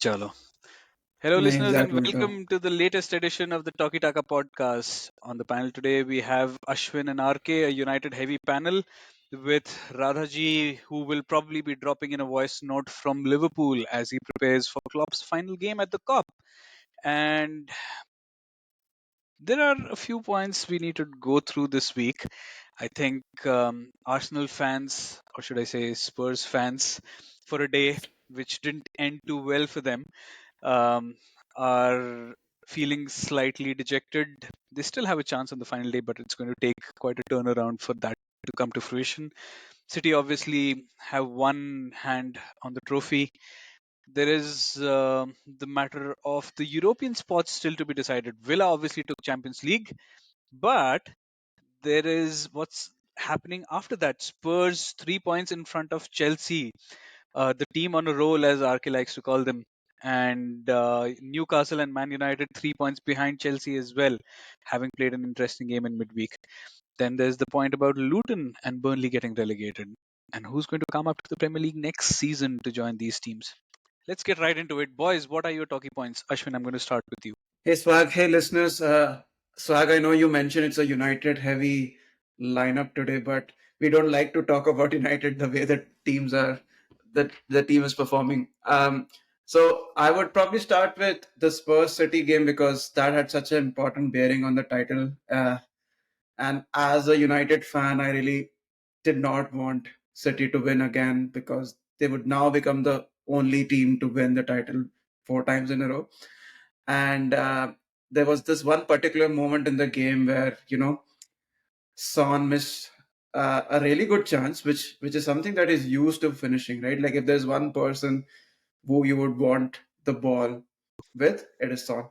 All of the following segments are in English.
Chalo. Hello, नहीं listeners, and exactly तो welcome to the latest edition of the Talkie Taka podcast. On the panel today, we have Ashwin and RK, a United heavy panel, with Radhaji, who will probably be dropping in a voice note from Liverpool as he prepares for Klopp's final game at the Cup. And there are a few points we need to go through this week. I think Arsenal fans, or should I say Spurs fans, for a day which didn't end too well for them, um, are feeling slightly dejected. They still have a chance on the final day, but it's going to take quite a turnaround for that to come to fruition. City obviously have one hand on the trophy. There is the matter of the European spots still to be decided. Villa obviously took Champions League, but there is what's happening after that. Spurs 3 points in front of Chelsea, the team on a roll, as RK likes to call them. And Newcastle and Man United 3 points behind Chelsea as well, having played an interesting game in midweek. Then there's the point about Luton and Burnley getting relegated. And who's going to come up to the Premier League next season to join these teams? Let's get right into it. Boys, what are your talking points? Ashwin, I'm going to start with you. hey Swag, hey listeners, Swag, I know you mentioned it's a United heavy lineup today, but we don't like to talk about United the way that teams are, that the team is performing. So I would probably start with the Spurs City game because that had such an important bearing on the title. And as a United fan, I really did not want City to win again because they would now become the only team to win the title 4 times in a row. And there was this one particular moment in the game where Son missed a really good chance, which is something that is used to finishing, right? Like if there's one person who you would want the ball with, it is Son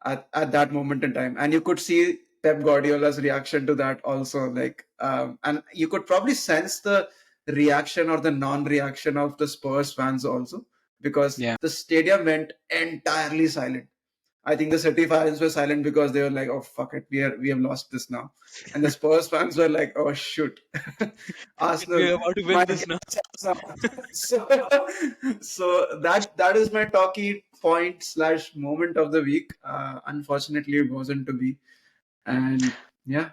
at that moment in time. And you could see Pep Guardiola's reaction to that also. And you could probably sense the reaction or the non-reaction of the Spurs fans also, because Yeah. the stadium went entirely silent. I think the City fans were silent because they were like, "Oh fuck it, we have lost this now," and the Spurs fans were like, "Oh shoot, Arsenal We're about to win might this get now. a chance now." so, so that is my talkie point slash moment of the week. Unfortunately, it wasn't to be, and yeah,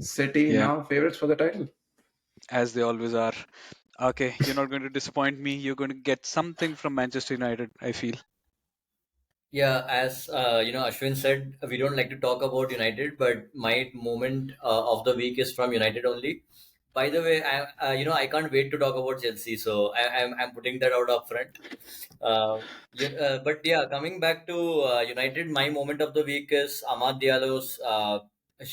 City Yeah, now favorites for the title. as they always are. Okay, you're not going to disappoint me. You're going to get something from Manchester United, I feel. Yeah, as Ashwin said, we don't like to talk about United, but my moment of the week is from United only. By the way, I can't wait to talk about Chelsea, so I'm putting that out up front. But yeah, coming back to United, my moment of the week is Amad Diallo's,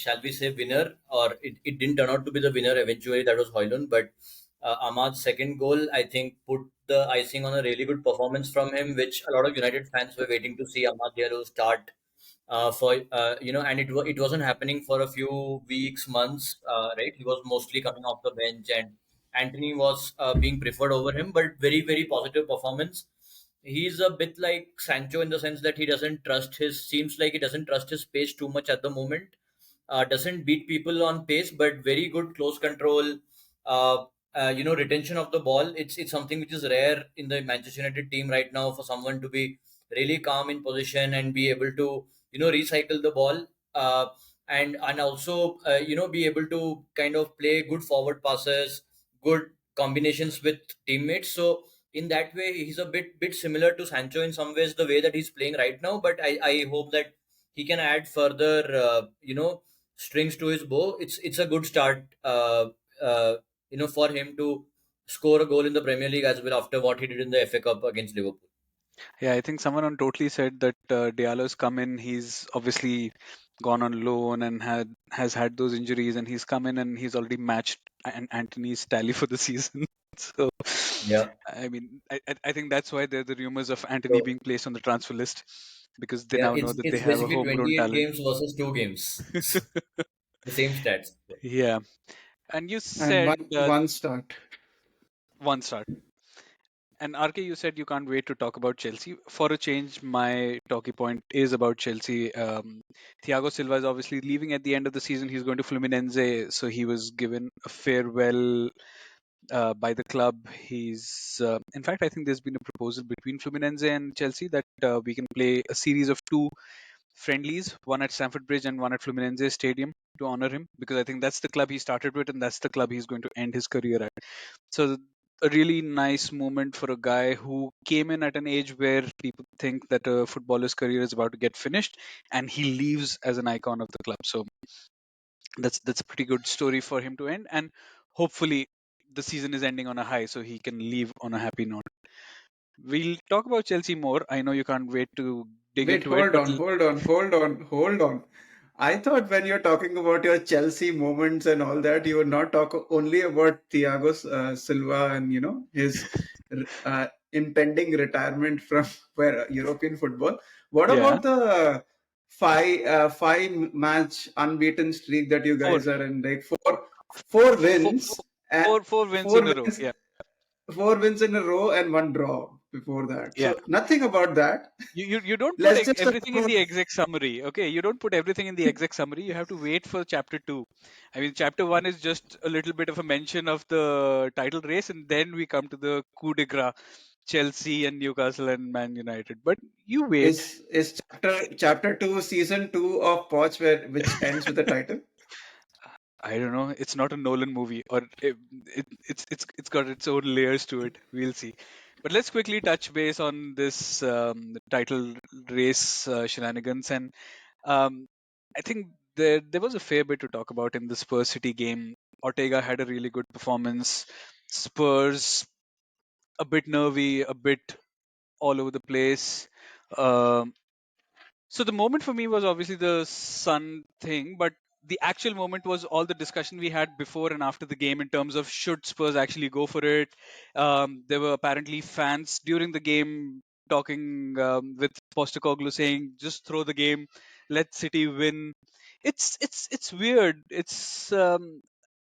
shall we say, winner, or it didn't turn out to be the winner eventually. That was Hoylund, but Ahmad's second goal, I think, put the icing on a really good performance from him, which a lot of United fans were waiting to see Ahmad Diallo start. And it wasn't happening for a few weeks, months, right? He was mostly coming off the bench, and Anthony was being preferred over him, but very, very positive performance. He's a bit like Sancho in the sense that seems like he doesn't trust his pace too much at the moment. Doesn't beat people on pace, but very good close control. Retention of the ball. It's something which is rare in the Manchester United team right now for someone to be really calm in position and be able to recycle the ball. And also be able to kind of play good forward passes, good combinations with teammates. So in that way, he's a bit similar to Sancho in some ways, the way that he's playing right now. But I hope that he can add further strings to his bow. It's a good start for him to score a goal in the Premier League as well after what he did in the FA Cup against Liverpool. Yeah, I think someone on Totally said that Diallo's come in. He's obviously gone on loan and has had those injuries, and he's come in and he's already matched Anthony's tally for the season. So, Yeah. I mean, I think that's why there are the rumors of Anthony So being placed on the transfer list because they yeah, now know it's that they it's have a basically homegrown 28 talent. games versus 2 games. The same stats. Yeah, and you And said one start. one start. And RK, you said you can't wait to talk about Chelsea. For a change, my talking point is about Chelsea. Thiago Silva is obviously leaving at the end of the season. He's going to Fluminense, so he was given a farewell by the club. In fact, I think there's been a proposal between Fluminense and Chelsea that we can play a series of two friendlies, one at Stamford Bridge and one at Fluminense Stadium, to honor him, because I think that's the club he started with and that's the club he's going to end his career at. So a really nice moment for a guy who came in at an age where people think that a footballer's career is about to get finished, and he leaves as an icon of the club. So that's a pretty good story for him to end, and hopefully the season is ending on a high so he can leave on a happy note. We'll talk about Chelsea more. I know you can't wait to dig Wait, into it, hold but on, hold on, hold on, hold on. I thought when you're talking about your Chelsea moments and all that, you would not talk only about Thiago Silva and his impending retirement from where European football. What yeah, about the five match unbeaten streak that you four, guys are in? Like four four, wins, four wins four in a row. wins, Yeah, four wins in a row, and one draw before that. yeah. So nothing about that. You don't put Let's just talk everything in about the exec summary. Okay, you don't put everything in the exec summary. You have to wait for chapter 2. I mean, chapter 1 is just a little bit of a mention of the title race, and then we come to the coup de grace, Chelsea and Newcastle and Man United. But you wait. is chapter two, season two of Poch, which ends with the title. I don't know. It's not a Nolan movie, or it's got its own layers to it. We'll see. But let's quickly touch base on this title race shenanigans, and um, I think there was a fair bit to talk about in the Spurs City game. Ortega had a really good performance. Spurs a bit nervy, a bit all over the place. Um, so the moment for me was obviously the Sun thing, but the actual moment was all the discussion we had before and after the game in terms of should Spurs actually go for it. There were apparently fans during the game talking with Postecoglou saying, "Just throw the game, let City win." It's weird.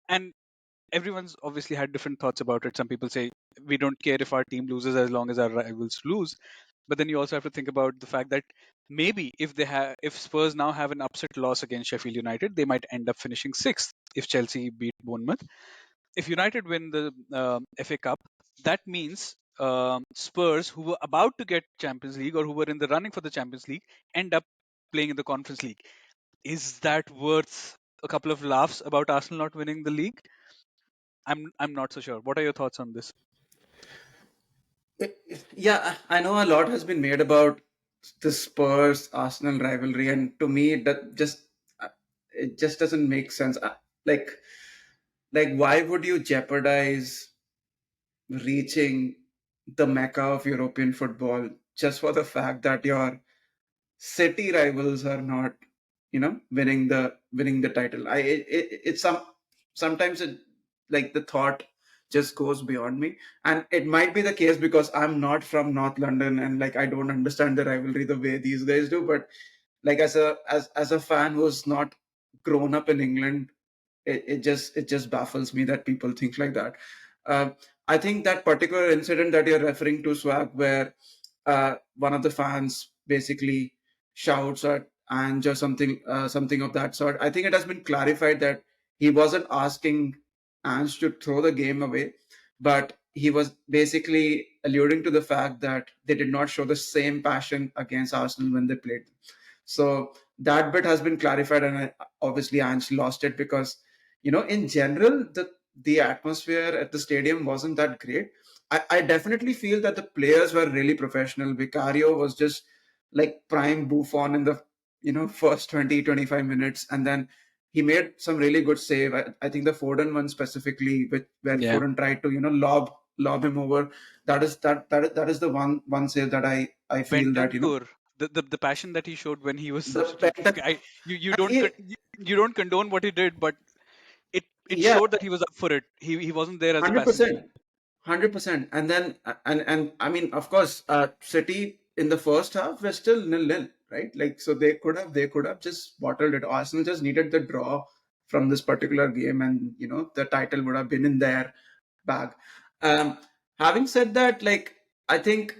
And everyone's obviously had different thoughts about it. Some people say we don't care if our team loses as long as our rivals lose, but then you also have to think about the fact that maybe if Spurs now have an upset loss against Sheffield United, they might end up finishing sixth if Chelsea beat Bournemouth. If United win the FA Cup, that means Spurs, who were about to get Champions League or who were in the running for the Champions League, end up playing in the Conference League. Is that worth a couple of laughs about Arsenal not winning the league? I'm not so sure. What are your thoughts on this? Yeah, I know a lot has been made about the Spurs Arsenal rivalry, and to me, uh, it just doesn't make sense. Like, why would you jeopardize reaching the mecca of European football just for the fact that your city rivals are not, winning the title? It's sometimes it like the thought just goes beyond me, and it might be the case because I'm not from North London and like I don't understand the rivalry the way these guys do. But like as a fan who's not grown up in England, it just baffles me that people think like that. Uh, I think that particular incident that you're referring to, Swag, where one of the fans basically shouts at Ange or something of that sort. I think it has been clarified that he wasn't asking Ange to throw the game away, but he was basically alluding to the fact that they did not show the same passion against Arsenal when they played. So that bit has been clarified, and obviously Ange lost it because in general the atmosphere at the stadium wasn't that great. I definitely feel that the players were really professional. Vicario was just like prime Buffon in the first 20-25 minutes, and then he made some really good save. I think the Foden one specifically, where Yeah, Foden tried to lob him over. That is the one save that I feel that Bentancur, the passion that he showed when he was the okay. You don't condone what he did, but it yeah, showed that he was up for it. He wasn't there as a passenger. 100%. 100%. And then and I mean, of course, City in the first half were still nil-nil, right? Like, so they could have just bottled it. Arsenal just needed the draw from this particular game, and the title would have been in their bag. um Having said that, like, I think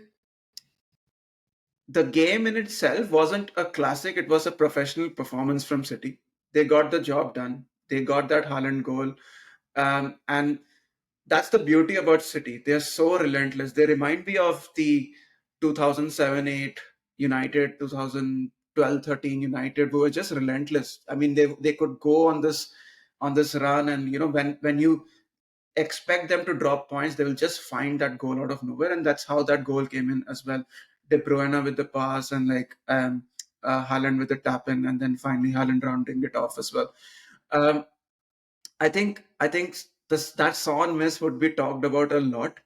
the game in itself wasn't a classic. It was a professional performance from City. They got the job done. They got that Haaland goal. And that's the beauty about City. They're so relentless. They remind me of the 2007-8 United, 2012-13 United, who were just relentless. I mean, they could go on this run, and when you expect them to drop points, they will just find that goal out of nowhere, and that's how that goal came in as well. De Bruyne with the pass, and Haaland with the tap in, and then finally Haaland rounding it off as well. Um, I think that Son miss would be talked about a lot,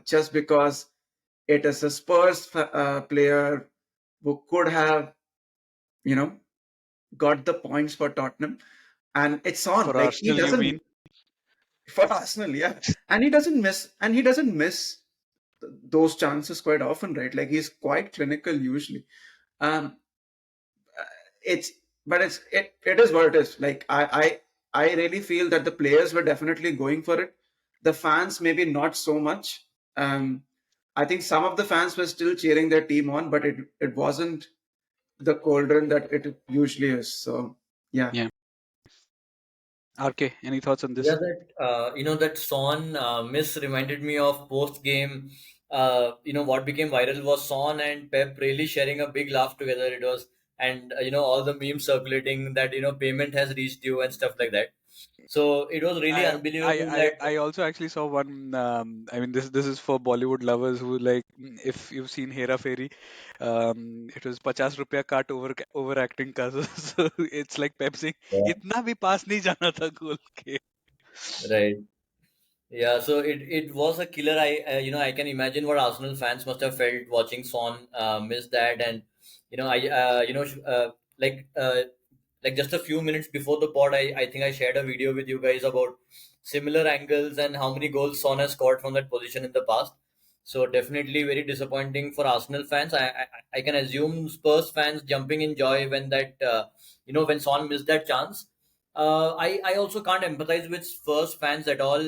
just because it is a Spurs player who could have you know got the points for Tottenham, and it's on. For Like, he Arsenal, you mean? doesn't for Arsenal, yeah, and he doesn't miss those chances quite often, right? Like, he's quite clinical usually. Um, it's but it is what it is. Like, I really feel that the players were definitely going for it. The fans maybe not so much. Um, I think some of the fans were still cheering their team on, but it wasn't the cauldron that it usually is. So yeah. Yeah. RK, any thoughts on Yeah, this? that Son miss reminded me of post game. What became viral was Son and Pep really sharing a big laugh together. It was, and all the memes circulating that payment has reached you and stuff like that. So it was really I I unbelievable I that. I also actually saw one. I mean, this is for Bollywood lovers who like. If you've seen Hera Fairy, it was 50 रुपया काट overacting का. So it's like Pep saying, Yeah. इतना भी पास नहीं जाना था गोल के. Right. Yeah, so it was a killer. I can imagine what Arsenal fans must have felt watching Son miss that, and I like like just a few minutes before the pod, I think I shared a video with you guys about similar angles and how many goals Son has scored from that position in the past. So definitely very disappointing for Arsenal fans. I can assume Spurs fans jumping in joy when that when Son missed that chance. I also can't empathize with Spurs fans at all.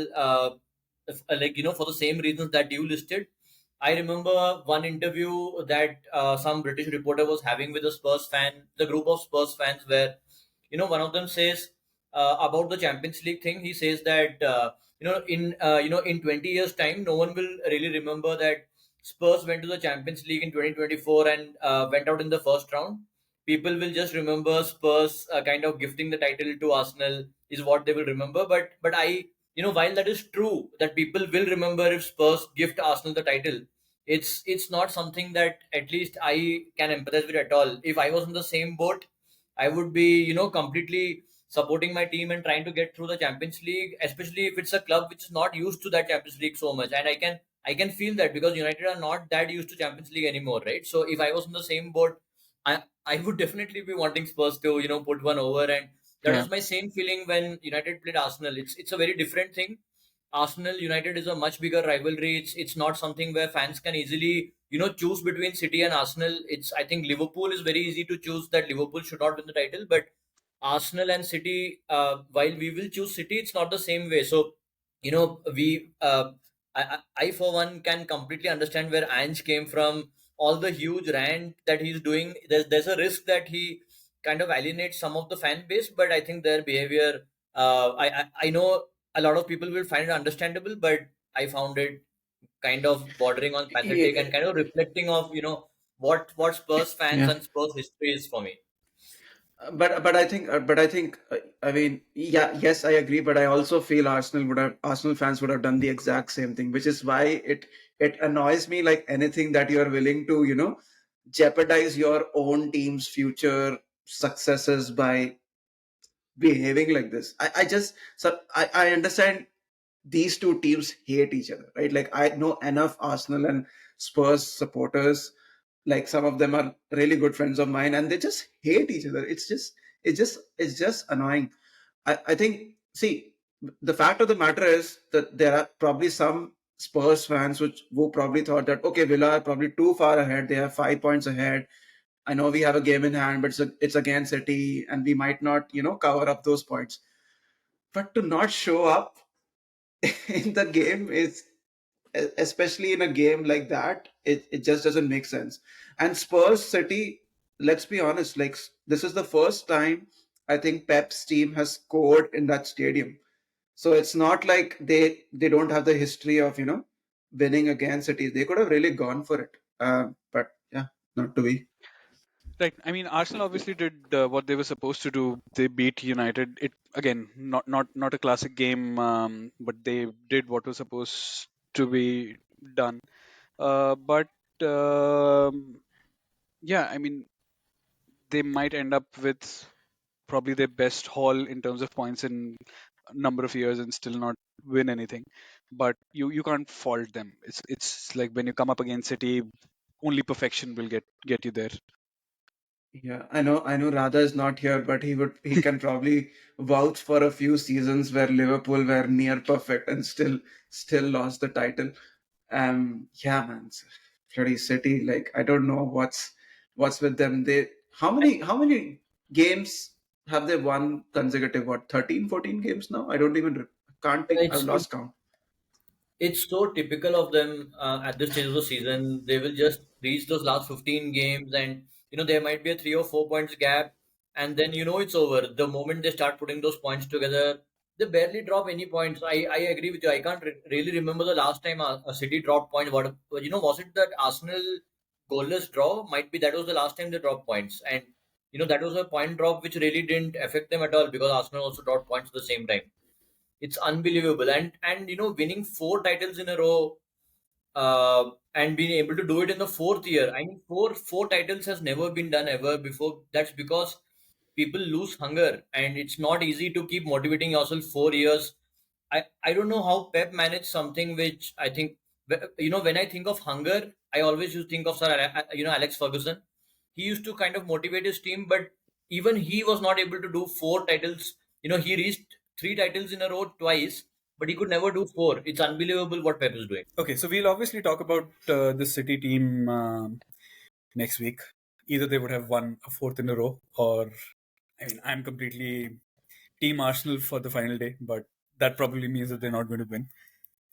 For the same reasons that you listed. I remember one interview that some British reporter was having with a Spurs fan, the group of Spurs fans, where one of them says about the Champions League thing. He says that in 20 years time, no one will really remember that Spurs went to the Champions League in 2024 and went out in the first round. People will just remember Spurs kind of gifting the title to Arsenal is what they will remember. But while that is true that people will remember if Spurs gift Arsenal the title, it's not something that at least I can empathize with at all. If I was in the same boat, I would be completely supporting my team and trying to get through the Champions League, especially if it's a club which is not used to that Champions League so much. And I can feel that because United are not that used to Champions League anymore, right? So if I was in the same boat, I would definitely be wanting Spurs to put one over, and that Yeah. was my same feeling when United played Arsenal. It's a very different thing. Arsenal United is a much bigger rivalry. It's not something where fans can easily choose between City and Arsenal. It's I think Liverpool is very easy to choose that Liverpool should not win the title, but Arsenal and City, while we will choose City, it's not the same way. So we I for one can completely understand where Ange came from. All the huge rant that he's doing, there's a risk that he kind of alienates some of the fan base, but I think their behavior. I know a lot of people will find it understandable, but I found it kind of bordering on pathetic Yeah, and kind of reflecting of what Spurs fans yeah. and Spurs history is for me. But I think, I mean, yeah, yes, I agree. But I also feel Arsenal fans would have done the exact same thing, which is why it annoys me like anything that you are willing to jeopardize your own team's future successes by behaving like this. I understand these two teams hate each other, right? Like, I know enough Arsenal and Spurs supporters. Like, some of them are really good friends of mine, and they just hate each other. It's just annoying. I think, see, the fact of the matter is that there are probably some Spurs fans who probably thought that, okay, Villa are probably too far ahead. They have 5 points ahead. I know we have a game in hand, but it's against City, and we might not, cover up those points. But to not show up in the game is, especially in a game like that, it just doesn't make sense. And Spurs City, let's be honest, like, this is the first time I think Pep's team has scored in that stadium. So it's not like they don't have the history of winning against City. They could have really gone for it, but yeah, not to be. Right. I mean, Arsenal obviously did what they were supposed to do. They beat United. It again, not a classic game, but they did what was supposed to be done. But um, yeah, I mean, they might end up with probably their best haul in terms of points in a number of years and still not win anything. But you can't fault them. It's like when you come up against City, only perfection will get you there. Yeah, I know Radha is not here, but he can probably vouch for a few seasons where Liverpool were near perfect and still lost the title. Yeah, man, bloody City. Like, I don't know what's with them. They how many games have they won consecutive? What, 13, 14 games now? I don't even can't think. I've It's lost count. it's so typical of them at this stage of the season. They will just reach those last 15 games, and there might be a 3 or 4 points gap, and then it's over. The moment they start putting those points together, they barely drop any points. I agree with you. I can't really remember the last time a City dropped points. What was it that Arsenal goalless draw? Might be that was the last time they dropped points, and that was a point drop which really didn't affect them at all because Arsenal also dropped points at the same time. It's unbelievable, and winning 4 titles in a row, and being able to do it in the fourth year. I mean, four titles has never been done ever before. That's because people lose hunger, and it's not easy to keep motivating yourself 4 years. I don't know how Pep managed something which I think, when I think of hunger, I always used to think of Alex Ferguson. He used to kind of motivate his team, but even he was not able to do 4 titles. He reached 3 titles in a row twice, but he could never do four. It's unbelievable what Pep is doing. Okay, so we'll obviously talk about the City team next week. Either they would have won a fourth in a row, or I mean, I'm completely Team Arsenal for the final day, but that probably means that they're not going to win.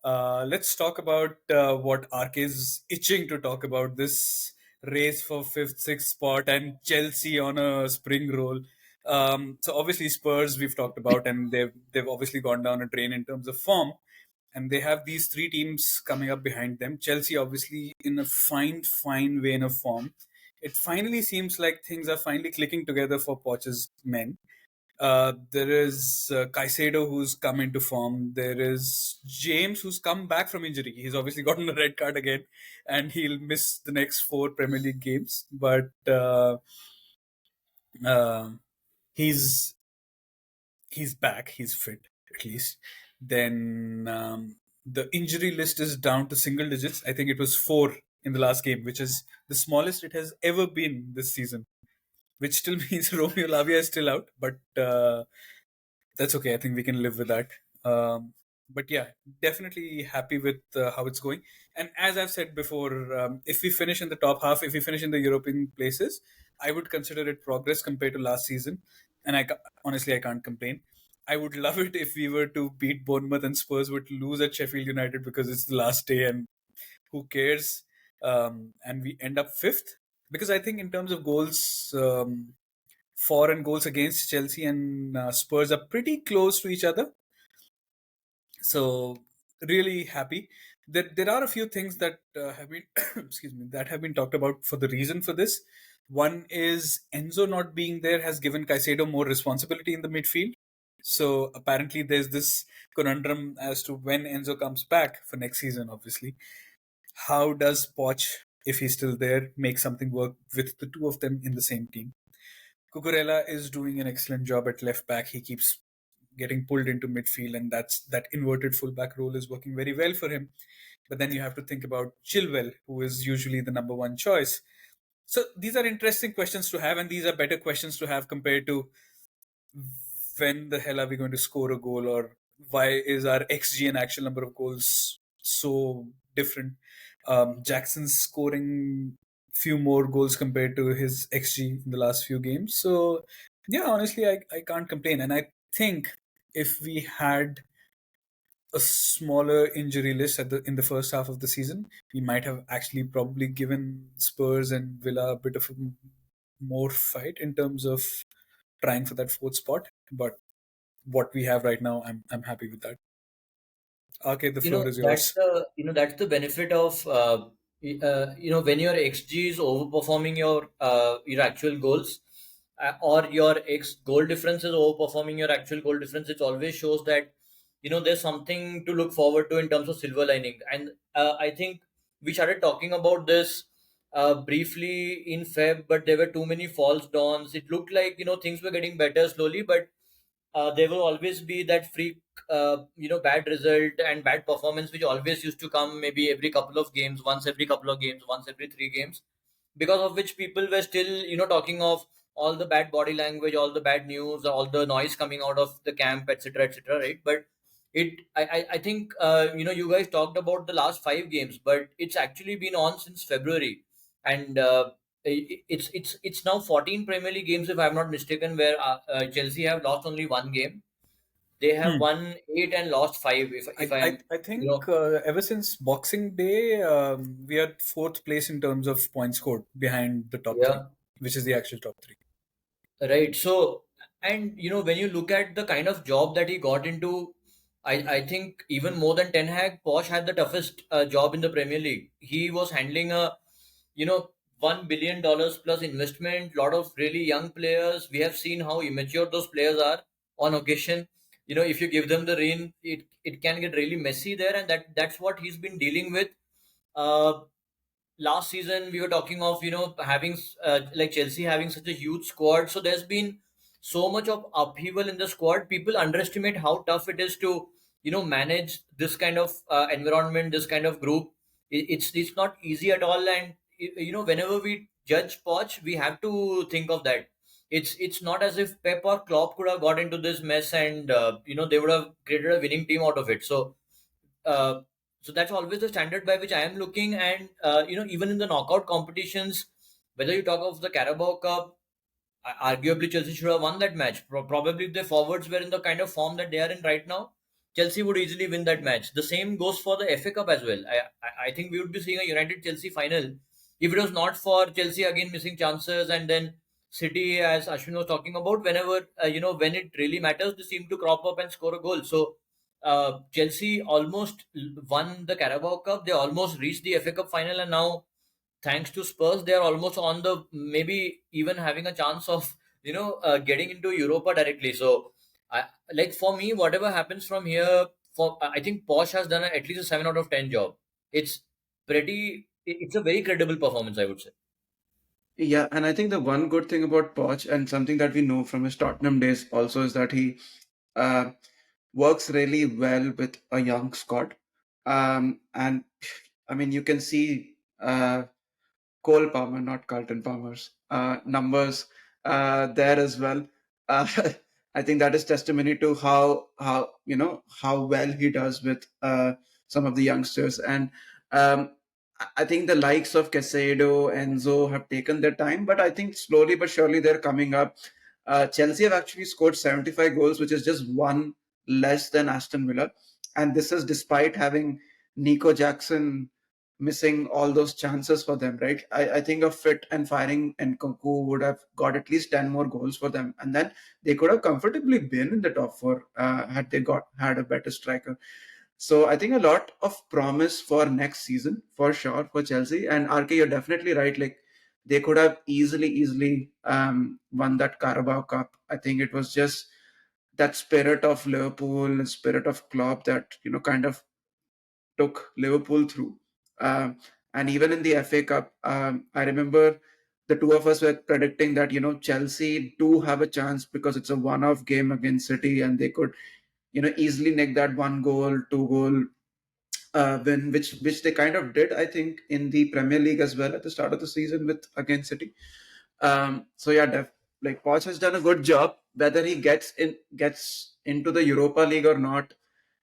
Let's talk about what RK is itching to talk about, this race for fifth, sixth spot and Chelsea on a spring roll. So obviously Spurs we've talked about, and they've obviously gone down a drain in terms of form, and they have these three teams coming up behind them. Chelsea obviously in a fine vein of form. It finally seems like things are finally clicking together for Poch's men. There is Caicedo who's come into form. There is James who's come back from injury. He's obviously gotten a red card again, and he'll miss the next 4 Premier League games. But uh, he's back. He's fit at least. Then the injury list is down to single digits. I think it was 4 in the last game, which is the smallest it has ever been this season. Which still means Romeo Lavia is still out, but that's okay. I think we can live with that. But yeah, definitely happy with how it's going. And as I've said before, if we finish in the top half, if we finish in the European places, I would consider it progress compared to last season. And honestly, I can't complain. I would love it if we were to beat Bournemouth and Spurs would lose at Sheffield United because it's the last day and who cares? And we end up fifth, because I think in terms of goals, for and goals against, Chelsea and Spurs are pretty close to each other. So really happy. There are a few things that have been excuse me, that have been talked about for the reason for this. One is Enzo not being there has given Caicedo more responsibility in the midfield. So apparently there's this conundrum as to when Enzo comes back for next season, obviously. How does Poch, if he's still there, make something work with the two of them in the same team? Cucurella is doing an excellent job at left back. He keeps getting pulled into midfield, and that inverted fullback role is working very well for him. But then you have to think about Chilwell, who is usually the number one choice. So these are interesting questions to have, and these are better questions to have compared to when the hell are we going to score a goal, or why is our XG and actual number of goals so different. Jackson's scoring few more goals compared to his XG in the last few games. So yeah, honestly, I can't complain. And I think if we had a smaller injury list in the first half of the season, we might have actually probably given Spurs and Villa a bit of a more fight in terms of trying for that fourth spot. But what we have right now, I'm happy with that. Okay, the you floor know is that's yours. the benefit of when your XG is overperforming your actual goals, or your X goal difference is overperforming your actual goal difference. It always shows that there's something to look forward to in terms of silver lining. And I think we started talking about this briefly in Feb, but there were too many false dawns. It looked like things were getting better slowly, but there will always be that freak, bad result and bad performance, which always used to come maybe every couple of games, once every couple of games, once every 3 games, because of which people were still, talking of all the bad body language, all the bad news, all the noise coming out of the camp, etc., etc. Right? But I think, you guys talked about the last 5 games, but it's actually been on since February, and it's now 14 Premier League games, if I'm not mistaken, where Chelsea have lost only one game. They have Hmm. won 8 and lost 5. If I am, I you think know, ever since Boxing Day, we are fourth place in terms of points scored behind the top three, yeah. which is the actual top three. Right. So, and when you look at the kind of job that he got into, I think even more than Ten Hag, Posh had the toughest job in the Premier League. He was handling a, $1 billion plus investment, lot of really young players. We have seen how immature those players are on occasion. If you give them the rein, it can get really messy there, and that's what he's been dealing with. Uh, Last season we were talking of having like Chelsea having such a huge squad, so there's been so much of upheaval in the squad. People underestimate how tough it is to manage this kind of environment, this kind of group. It's not easy at all, and whenever we judge Poch, we have to think of that. It's not as if Pep or Klopp could have got into this mess, and they would have created a winning team out of it. Uh, so that's always the standard by which I am looking. And even in the knockout competitions, whether you talk of the Carabao Cup, arguably Chelsea should have won that match. Probably if their forwards were in the kind of form that they are in right now, Chelsea would easily win that match. The same goes for the FA Cup as well. I think we would be seeing a United Chelsea final if it was not for Chelsea again missing chances, and then City, as Ashwin was talking about, whenever when it really matters, they seem to crop up and score a goal. So Chelsea almost won the Carabao Cup. They almost reached the FA Cup final, and now, thanks to Spurs, they are almost on the, maybe even having a chance of getting into Europa directly. So, like for me, whatever happens from here, I think Posh has done at least a 7 out of 10 job. It's it's a very credible performance, I would say. Yeah, and I think the one good thing about Poch and something that we know from his Tottenham days also is that he uh, works really well with a young squad. And I mean, you can see Cole Palmer, not Carlton Palmer's numbers there as well. Uh, I think that is testimony to how how well he does with some of the youngsters. And um, I think the likes of Casado, Enzo have taken their time, but I think slowly but surely they're coming up. Chelsea have actually scored 75 goals, which is just one less than Aston Villa, and this is despite having Nico Jackson missing all those chances for them, right? I think a fit and firing and Nkunku would have got at least 10 more goals for them. And then they could have comfortably been in the top four had they had a better striker. So I think a lot of promise for next season for sure for Chelsea. And RK, you're definitely right. Like they could have easily won that Carabao Cup. I think it was just that spirit of Liverpool and spirit of Klopp that kind of took Liverpool through. And even in the FA Cup, I remember the two of us were predicting that Chelsea do have a chance because it's a one-off game against City, and they could easily nick that 1 goal, 2 goal win, which they kind of did, I think, in the Premier League as well at the start of the season with against City. So yeah, like Poch has done a good job. Whether he gets into the Europa League or not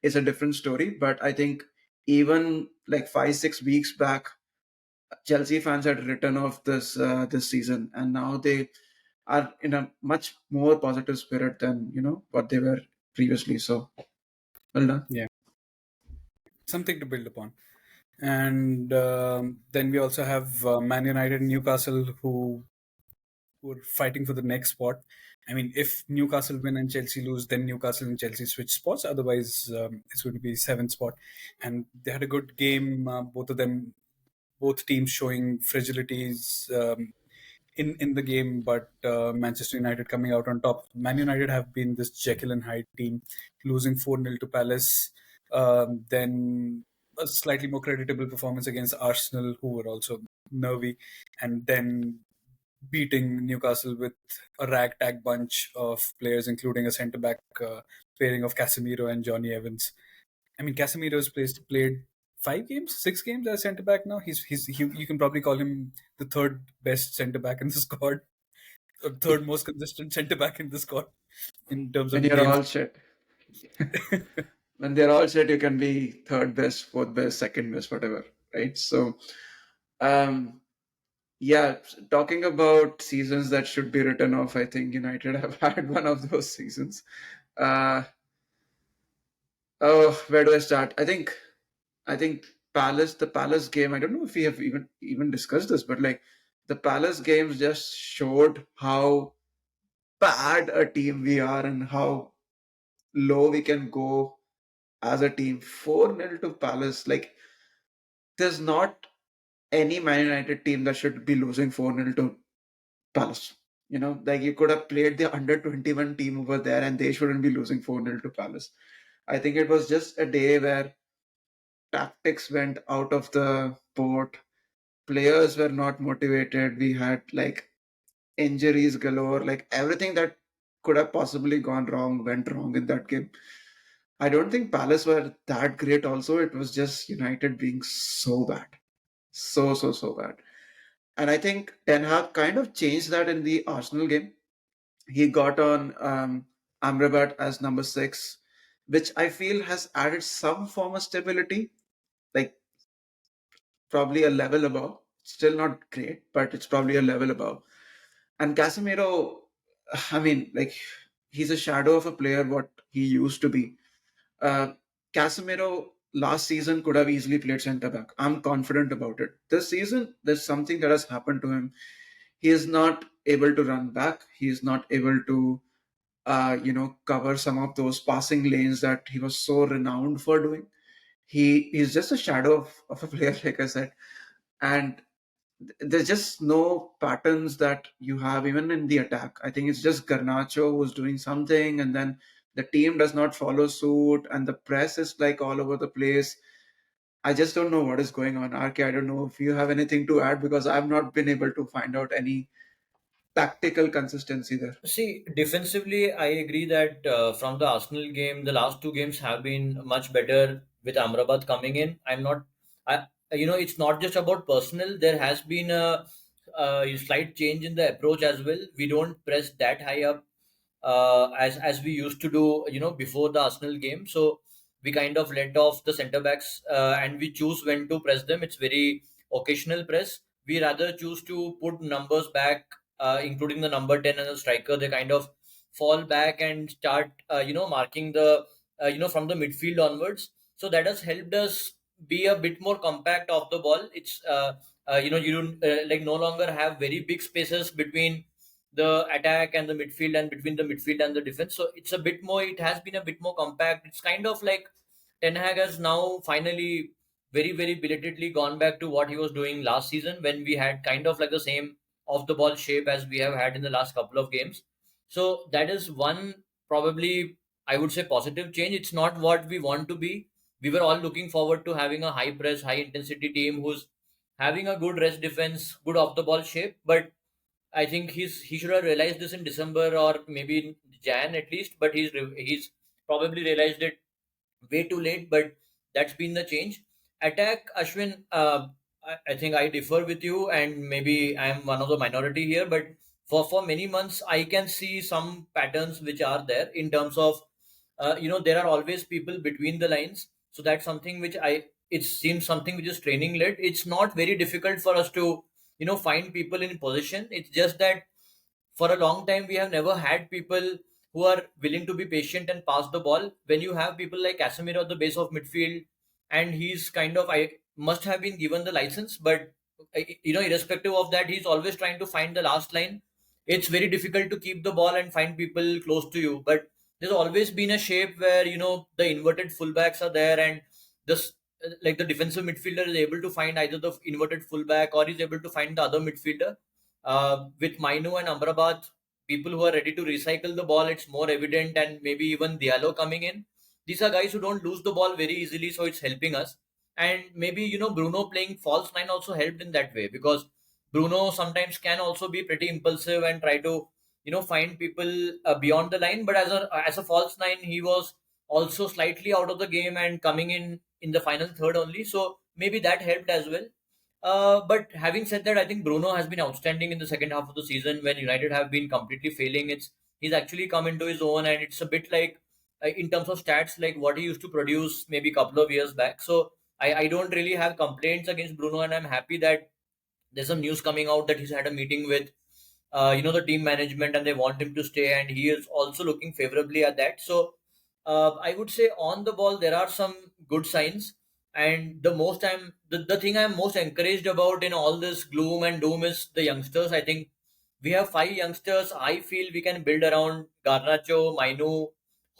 is a different story. But I think even like 5-6 weeks back, Chelsea fans had written off this season, and now they are in a much more positive spirit than what they were previously. So well done. Yeah, something to build upon. And then we also have Man United and Newcastle who are fighting for the next spot. I mean, if Newcastle win and Chelsea lose, then Newcastle and Chelsea switch spots. Otherwise, it's going to be seventh spot. And they had a good game. Both of them, both teams showing fragilities in the game, but Manchester United coming out on top. Man United have been this Jekyll and Hyde team, losing 4-0 to Palace. Then a slightly more creditable performance against Arsenal, who were also nervy, and then beating Newcastle with a ragtag bunch of players, including a centre back pairing of Casemiro and Johnny Evans. I mean, Casemiro's played 5 games, 6 games as centre back now. You can probably call him the third best centre back in the squad, or third most consistent centre back in the squad in terms When of you're games. all shit. When they're all shit, you can be third best, fourth best, second best, whatever, right? So, um, yeah, talking about seasons that should be written off, I think United have had one of those seasons. Uh, oh, where do I start? I think the Palace game. I don't know if we have even discussed this, but like the Palace games just showed how bad a team we are and how low we can go as a team. 4-0 to Palace. Like, there's not any Man United team that should be losing 4-0 to Palace. Like you could have played the under 21 team over there and they shouldn't be losing 4-0 to Palace. I think it was just a day where tactics went out of the port. Players were not motivated. We had like injuries galore. Like everything that could have possibly gone wrong went wrong in that game. I don't think Palace were that great also. It was just United being so bad. So bad. And I think Ten Hag kind of changed that in the Arsenal game. He got on Amrabat as number 6, which I feel has added some form of stability, like probably a level above. Still not great, but it's probably a level above. And Casemiro, I mean, like he's a shadow of a player what he used to be. Uh, Casemiro last season could have easily played centre back. I'm confident about it. This season, there's something that has happened to him. He is not able to run back. He is not able to, cover some of those passing lanes that he was so renowned for doing. He is just a shadow of a player, like I said. And there's just no patterns that you have even in the attack. I think it's just Garnacho who's doing something, and then the team does not follow suit, and the press is like all over the place. I just don't know what is going on. RK, I don't know if you have anything to add because I've not been able to find out any tactical consistency there. See, defensively, I agree that from the Arsenal game, the last two games have been much better with Amrabat coming in. It's not just about personal. There has been a slight change in the approach as well. We don't press that high up as we used to do, before the Arsenal game. So we kind of let off the centre backs and we choose when to press them. It's very occasional press. We rather choose to put numbers back, including the number 10 and the striker. They kind of fall back and start, marking from the midfield onwards. So that has helped us be a bit more compact off the ball. It's, you don't like no longer have very big spaces between the attack and the midfield and between the midfield and the defense. So it has been a bit more compact. It's kind of like Ten Hag has now finally very, very belatedly gone back to what he was doing last season when we had kind of like the same off the ball shape as we have had in the last couple of games. So that is one probably, I would say, positive change. It's not what we want to be. We were all looking forward to having a high press, high intensity team who's having a good rest defense, good off the ball shape. But I think he should have realized this in December or maybe in Jan at least. But he's probably realized it way too late. But that's been the change. Attack Ashwin. I think I differ with you, and maybe I'm one of the minority here. But for many months, I can see some patterns which are there in terms of there are always people between the lines. So that's something which it seems something which is training led. It's not very difficult for us to find people in position. It's just that for a long time we have never had people who are willing to be patient and pass the ball. When you have people like Casemiro at the base of midfield, and he's kind of, I must have been given the license, but irrespective of that, he's always trying to find the last line. it's very difficult to keep the ball and find people close to you. But there's always been a shape where the inverted fullbacks are there, and this like the defensive midfielder is able to find either the inverted fullback or is able to find the other midfielder. With Mainu and Amrabat, people who are ready to recycle the ball, it's more evident, and maybe even Diallo coming in. These are guys who don't lose the ball very easily, so it's helping us. And maybe Bruno playing false nine also helped in that way, because Bruno sometimes can also be pretty impulsive and try to find people beyond the line. But as a false nine, he was also slightly out of the game and coming in the final third only. So maybe that helped as well. But having said that, I think Bruno has been outstanding in the second half of the season when United have been completely failing. He's actually come into his own, and it's a bit like in terms of stats, like what he used to produce maybe a couple of years back. So I don't really have complaints against Bruno, and I'm happy that there's some news coming out that he's had a meeting with the team management, and they want him to stay, and he is also looking favorably at that. So I would say on the ball there are some good signs. And the thing I'm most encouraged about in all this gloom and doom is the youngsters. I think we have five youngsters. I feel we can build around Garnacho, Mainu,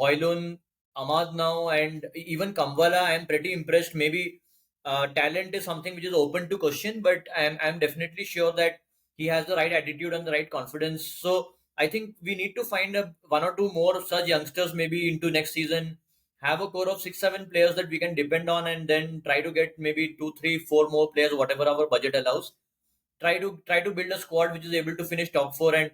Hoylun, Ahmad now, and even Kamwala. I'm pretty impressed. Maybe talent is something which is open to question, but I'm definitely sure that he has the right attitude and the right confidence. So I think we need to find one or two more such youngsters maybe into next season. Have a core of 6, 7 players that we can depend on, and then try to get maybe 2, 3, 4 more players, whatever our budget allows. Try to build a squad which is able to finish top four. And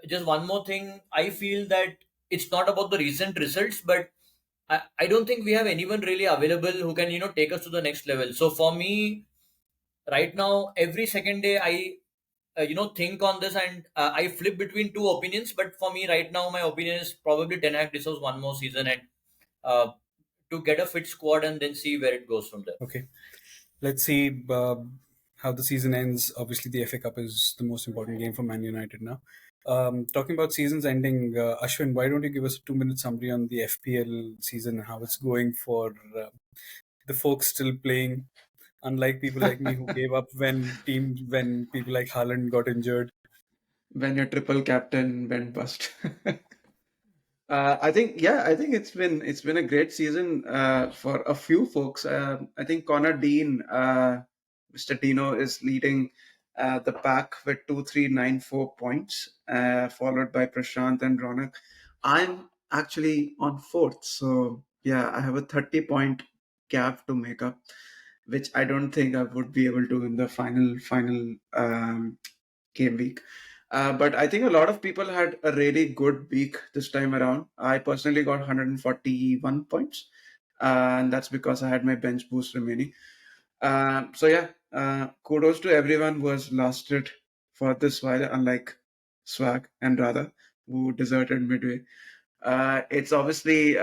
just one more thing, I feel that it's not about the recent results, but I don't think we have anyone really available who can take us to the next level. So for me, right now, every second day I think on this, and I flip between two opinions. But for me right now, my opinion is probably Ten Hag deserves one more season, and uh, to get a fit squad and then see where it goes from there. Okay, let's see how the season ends. Obviously, the FA Cup is the most important game for Man United now. Talking about seasons ending, Ashwin, why don't you give us a 2-minute summary on the FPL season and how it's going for the folks still playing, unlike people like me who gave up when people like Haaland got injured. When your triple captain went bust. I think it's been a great season for a few folks. I think Connor Dean, Mr. Dino, is leading the pack with 2,394 points, followed by Prashant and Ronak. I'm actually on fourth, so yeah, I have a 30-point gap to make up, which I don't think I would be able to in the final game week. But I think a lot of people had a really good week this time around. I personally got 141 points, and that's because I had my bench boost remaining. So yeah, kudos to everyone who has lasted for this while, unlike Swag and Radha, who deserted midway. It's obviously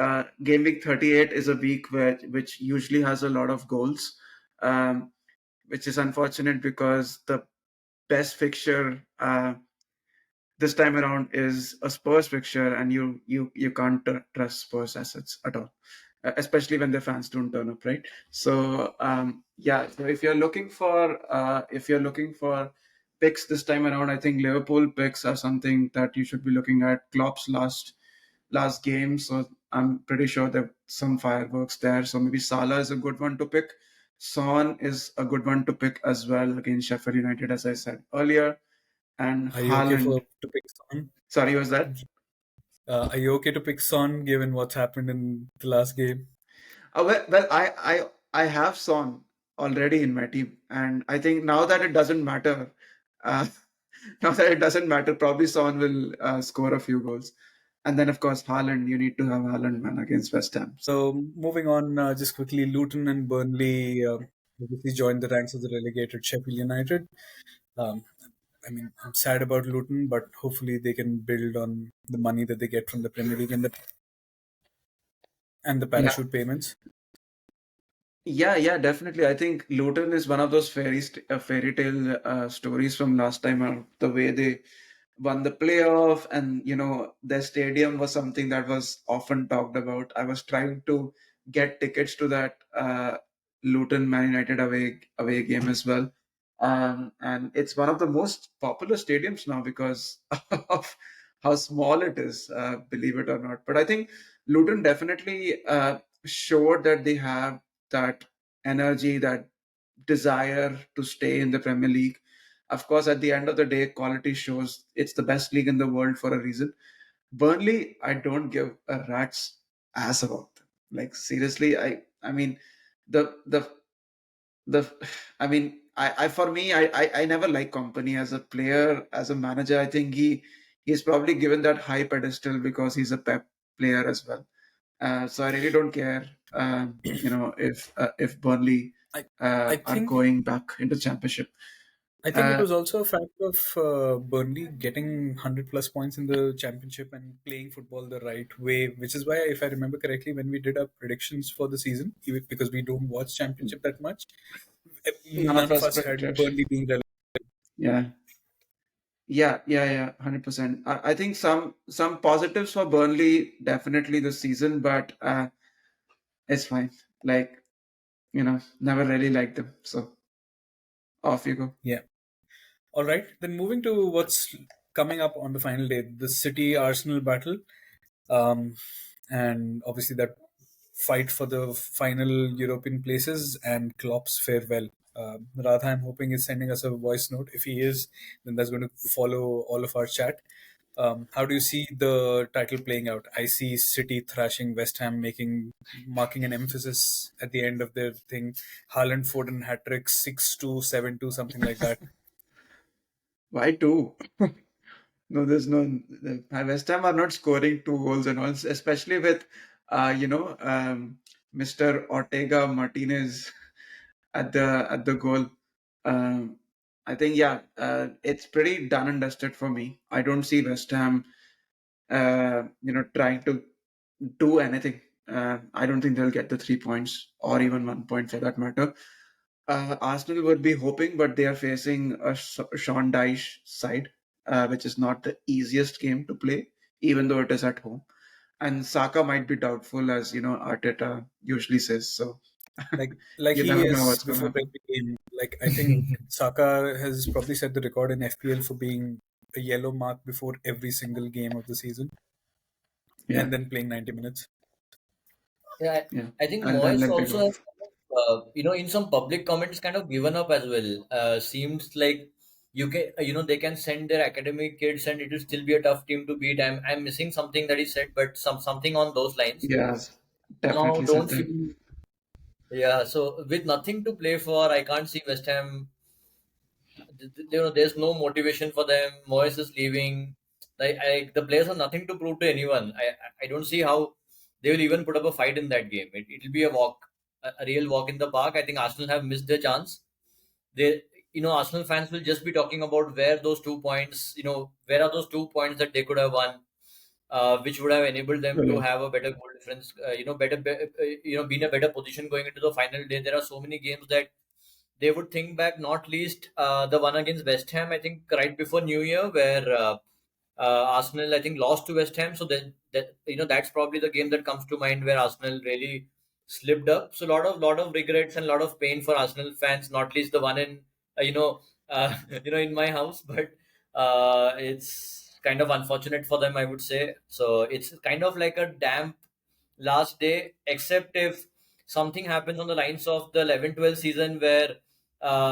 game week 38 is a week which usually has a lot of goals, which is unfortunate because the best fixture this time around is a Spurs fixture, and you can't trust Spurs assets at all, especially when their fans don't turn up, right? So yeah, so if you're looking for picks this time around, I think Liverpool picks are something that you should be looking at. Klopp's last game, so I'm pretty sure that some fireworks there. So maybe Salah is a good one to pick. Son is a good one to pick as well against Sheffield United, as I said earlier. And Are you okay Haaland. to pick Son? Sorry, was that? Are you okay to pick Son given what's happened in the last game? Well, I have Son already in my team, and I think now that it doesn't matter, uh, probably Son will score a few goals. And then, of course, Haaland, you need to have Haaland, man, against West Ham. So moving on, just quickly, Luton and Burnley obviously joined the ranks of the relegated Sheffield United. Um, I mean, I'm sad about Luton, but hopefully they can build on the money that they get from the Premier League and the Yeah, parachute payments. yeah, definitely. I think Luton is one of those fairy tale stories from last time around. The way they won the playoff, and their stadium was something that was often talked about. I was trying to get tickets to that Luton Man United away game as well, and it's one of the most popular stadiums now because of how small it is, believe it or not. But I think Luton definitely showed that they have that energy, that desire to stay in the Premier League. Of course, at the end of the day, quality shows it's the best league in the world for a reason. Burnley, I don't give a rat's ass about them. Like seriously, I mean, the the I mean, I for me, I never like Company as a player, as a manager. I think he's probably given that high pedestal because he's a Pep player as well. So I really don't care, if Burnley I I are think going back into Championship. I think it Uh, was also a fact of Burnley getting 100 plus points in the championship and playing football the right way, which is why, if I remember correctly, when we did our predictions for the season, even because we don't watch championship that much, None of none of us us had predicted. Burnley being relevant. Yeah, yeah, 100%. I think some positives for Burnley definitely this season, but it's fine. Like, never really liked them. So off you go. Yeah. All right. Then moving to what's coming up on the final day, the City Arsenal battle. And obviously that fight for the final European places and Klopp's farewell. Radha, I'm hoping, is sending us a voice note. If he is, then that's going to follow all of our chat. How do you see the title playing out? I see City thrashing West Ham, marking an emphasis at the end of their thing. Haaland Foden hat trick, 6-2, 7-2, something like that. Why two? No, there's no. The West Ham are not scoring two goals and all, especially with, Mr. Ortega Martinez at the goal. Um, I think yeah, it's pretty done and dusted for me. I don't see West Ham, trying to do anything. I don't think they'll get the 3 points or even 1 point for that matter. Arsenal would be hoping, but they are facing a Sean Dyche side, which is not the easiest game to play, even though it is at home. And Saka might be doubtful, as Arteta usually says. So Like you he never know is what's going to before happen. every game. Like I think Saka has probably set the record in FPL for being a yellow mark before every single game of the season, Yeah, and then playing 90 minutes. Yeah, yeah, I think and then Moyes let it also go. has, in some public comments, kind of given up as well. Seems like they can send their academic kids and it will still be a tough team to beat. I'm missing something that he said, but something on those lines. Yes, Now, definitely said don't that. feel. Yeah, so with nothing to play for, I can't see West Ham. There's no motivation for them. Moyes is leaving. The players have nothing to prove to anyone. I don't see how they will even put up a fight in that game. It'll be a walk, a real walk in the park. I think Arsenal have missed their chance. They, Arsenal fans will just be talking about where those 2 points, where are those 2 points that they could have won, which would have enabled them to Brilliant. have a better goal difference, be in a better position going into the final day. There are so many games that they would think back, not least the one against West Ham, I think, right before New Year, where Arsenal, I think, lost to West Ham. So that's probably the game that comes to mind where Arsenal really slipped up. So lot of regrets and a lot of pain for Arsenal fans, not least the one in in my house. But it's kind of unfortunate for them, I would say. So it's kind of like a damp last day, except if something happens on the lines of the 11-12 season where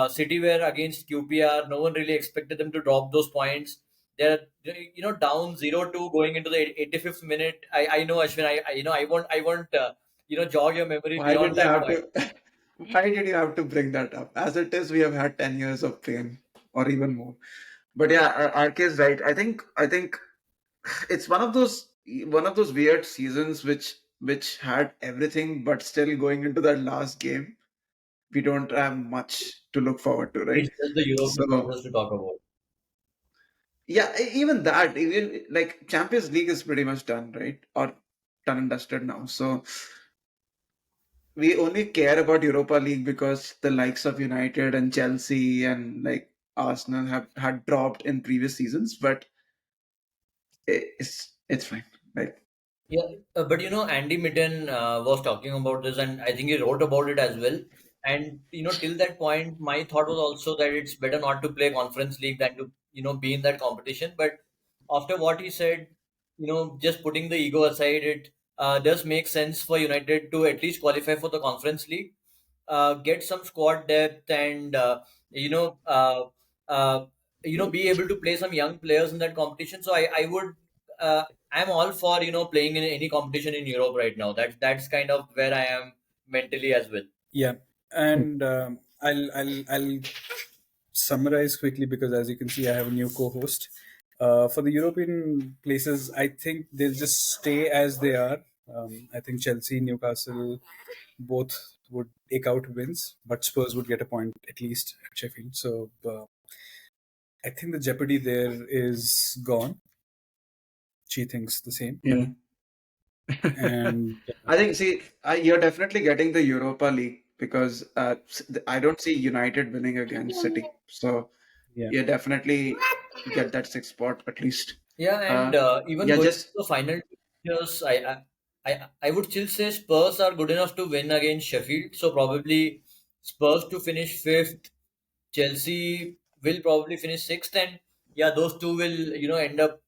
City were against QPR. No one really expected them to drop those points. They're down 0-2 going into the 85th minute. I know, Ashwin. I won't jog your memory Why beyond did you that have point. to? Why did you have to bring that up? As it is, we have had 10 years of pain, or even more. But yeah, RK is right. I think it's one of those weird seasons which had everything, but still going into that last game, we don't have much to look forward to, right? It's just the European So process to talk about. yeah, even that, even like Champions League is pretty much done, right? Or done and dusted now. So we only care about Europa League because the likes of United and Chelsea and like Arsenal have had dropped in previous seasons, but it's fine. Like Yeah, but Andy Mitten was talking about this, and I think he wrote about it as well. And till that point, my thought was also that it's better not to play Conference League than to be in that competition. But after what he said, just putting the ego aside, it does make sense for United to at least qualify for the Conference League, get some squad depth, and you know uh, uh, be able to play some young players in that competition. So I would I'm all for playing in any competition in Europe right now. That's kind of where I am mentally as well. Yeah, and I'll summarize quickly because as you can see, I have a new co-host. For the European places, I think they'll just stay as they are. I think Chelsea, Newcastle, both would take out wins, but Spurs would get a point at least at Sheffield. So I think the jeopardy there is gone. She thinks the same, Yeah. and I think, see, you're definitely getting the Europa League because I don't see United winning against City. So yeah, you definitely get that sixth spot at least. Yeah, Uh, and even yeah, going just to the final years, I would still say Spurs are good enough to win against Sheffield. So probably Spurs to finish fifth, Chelsea will probably finish sixth, and yeah, those two will end up.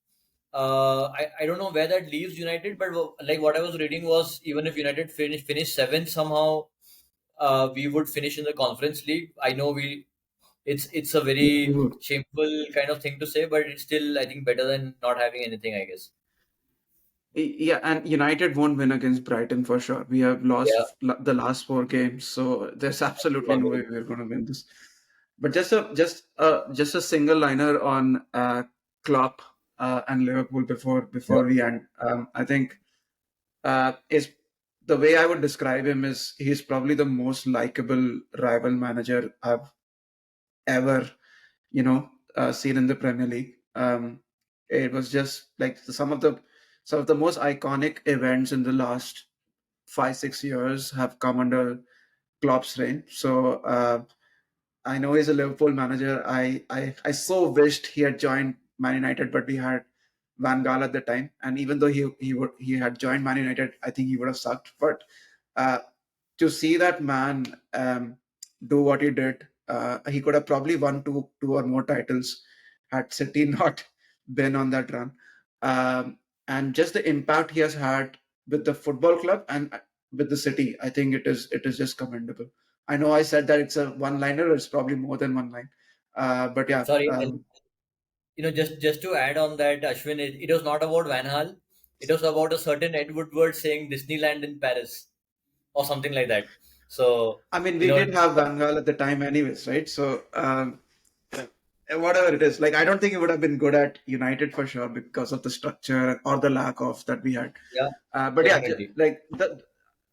I don't know where that leaves United, but like what I was reading was even if United finish seventh somehow, we would finish in the Conference League. I know it's a very shameful kind of thing to say, but it's still I think better than not having anything, I guess. Yeah, and United won't win against Brighton for sure. We have Yeah, lost the last four games, so there's absolutely yeah, no way we're going to win this. But just a single liner on Klopp and Liverpool before we end. I think is the way I would describe him is he's probably the most likable rival manager I've ever seen in the Premier League. It was just like some of the most iconic events in the last 5 6 years have come under Klopp's reign. So I know he's a Liverpool manager. I so wished he had joined Man United, but we had Van Gaal at the time, and even though he had joined Man United, I think he would have sucked. But uh, to see that man do what he did, he could have probably won two or more titles had City not been on that run. And just the impact he has had with the football club and with the City, I think it is just commendable. I know I said that it's a one liner, it's probably more than one line. But yeah, sorry. And just to add on that, Ashwin, it was not about Van Hal. It was about a certain Ed Woodward saying Disneyland in Paris or something like that. So I mean, you we know, did have Van Gaal at the time, anyways, right? So, whatever it is, like I don't think he would have been good at United for sure because of the structure or the lack of that we had. yeah, But yeah, definitely. like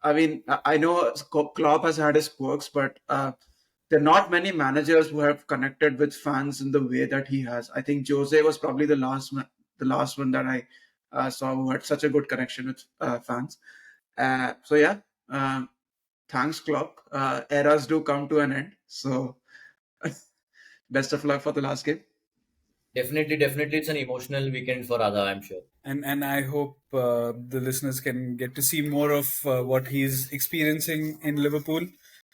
I mean, I know Klopp has had his quirks, but there are not many managers who have connected with fans in the way that he has. I think Jose was probably the last one that I saw who had such a good connection with fans. So yeah, thanks Klopp. Eras do come to an end. So best of luck for the last game. Definitely, it's an emotional weekend for Radha, I'm sure. and I hope the listeners can get to see more of what he's experiencing in Liverpool.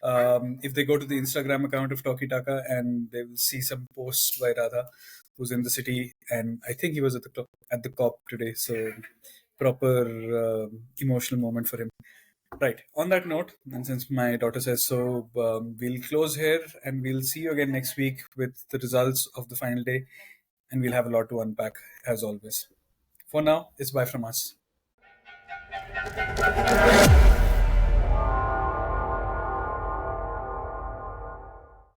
If they go to the Instagram account of Toki Taka, and they will see some posts by Radha, who's in the city, and I think he was at the COP today. So proper emotional moment for him. Right. On that note, and since my daughter says so, we'll close here and we'll see you again next week with the results of the final day. And we'll have a lot to unpack as always. For now, it's bye from us.